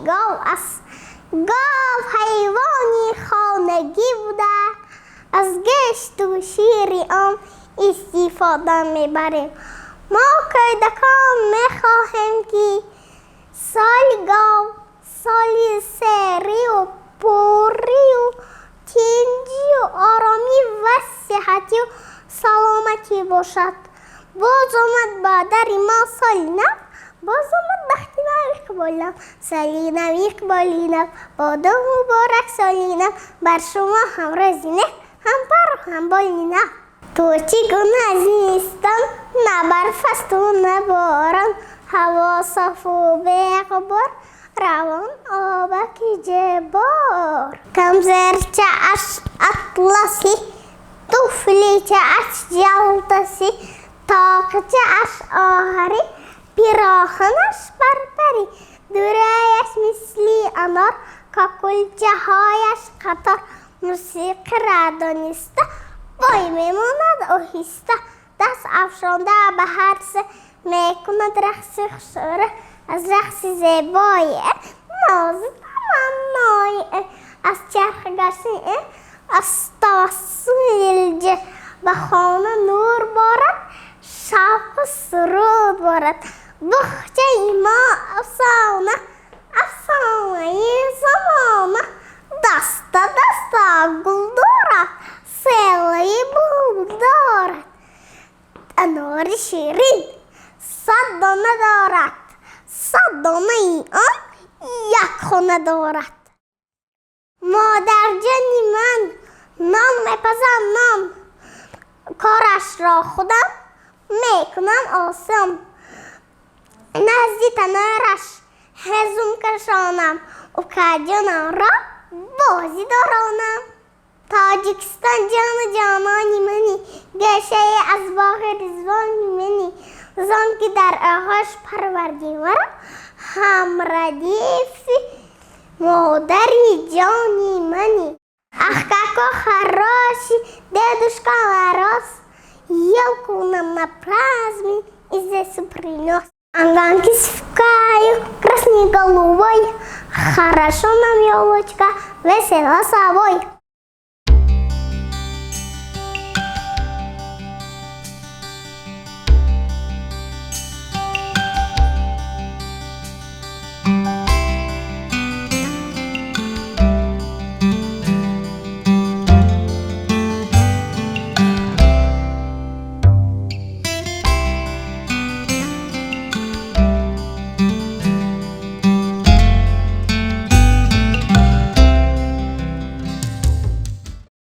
گاو حیوانی خانگی بوده، از گشت و شیر آن استفاده میبریم. ما کودکان میخواهیم که سال گاو سال سری و پوری و تنجی و آرامی و صحتی و سلامتی باشد. باز آمد بادر ما سال نو، باز آمد بختی نو اقبال سالی نو اقبالی نو، باده مبارک سالی نو بر شما هم رزی نه هم پر و هم بالی نو. تو چی گونه نیستم نه برف است و نه باران، هوا صاف و بیغبار روان آبک جبار. کم زرچه اش اطلسی طفلی چه اش جلتسی، تاقچه اش آهری پیراهنش برپری، دورایش مثلی انار کاکلچه هایش قطار. موسیقی را دانسته وای میماند آهسته، دست افشانده به هر سه میکند رقص خساره. از رقص زیبایی ناز تمنای، از چرخ گشتن از توسل جه به خانه نور بارد، شوق سرود بارد. بخچه ما افسانه افسانه زمانه، دست گل دارد سیلی بلبل دارد. انار شیرین 100 دانه دارد، 100 دانه آن یک خانه دارد. مادر جانی من نان میپزم نان، کارش را خودم میکنم آسان. نزدی تنارش هزوم کشانم و کجانم را بازی دارانم. تاجیکستان جان جانانی منی، گشه از باغ رضوانی منی، زان که در آغاش پروردی مرا هم ردیف مادری جانی منی. اخکاکو خراشی دедушка Мороз, елку нам на праздник из супринес. Анганки свкаю красной головой, хорошо нам елочка весела собой.